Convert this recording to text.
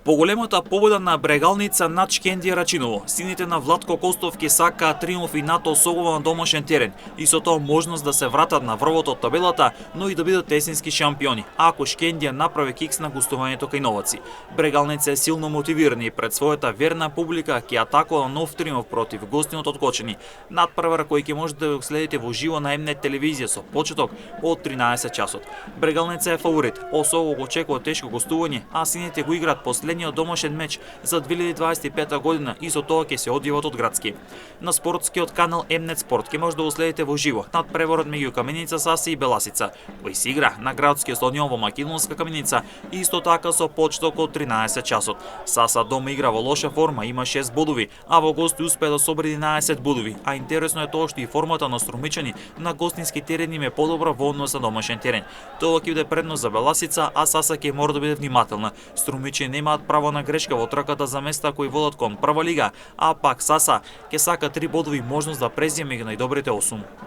Поголемата победа на Брегалница над Шкендија Рачиново. Сините на Владко Костов ќе сакаат триумф и нато особено на домашен терен и со тоа можност да се вратат на врвот од табелата, но и да бидат есенски шампиони, ако Шкендија направи кикс на гостувањето кај Новаци. Брегалница е силно мотивирана и пред својата верна публика ќе атакува нов триумф против гостинот од Кочани. Надпревар кој ќе можете да го следите во живо на МНЕТ телевизија со почеток од 13 часот. Брегалница е фаворит, особено го очекува тешко гостување, а сините го играат последниот домашен меч за 2025 година и со тоа ќе се одјават од градски. На спортскиот канал МНЕТ Спорт ќе може да го следите во живо надпреворот меѓу Каменица, Саса и Беласица, кој се игра на градскиот стадион во Македонска Каменица и исто така со почеток од 13 часот. Саса дома игра во лоша форма, има 6 бодови, а во гости успеа да собере 11 бодови, а интересно е тоа што и формата на струмичани на гостински терен им е подобра во однос на домашен терен. Тоа ќе биде предност за Беласица, а Саса ќе мора да биде внимателна. Струмичани немаат право на грешка во трката за места кои водат кон прва лига, а пак Саса ќе сака 3 бодови можност да преземе ги најдобрите 8.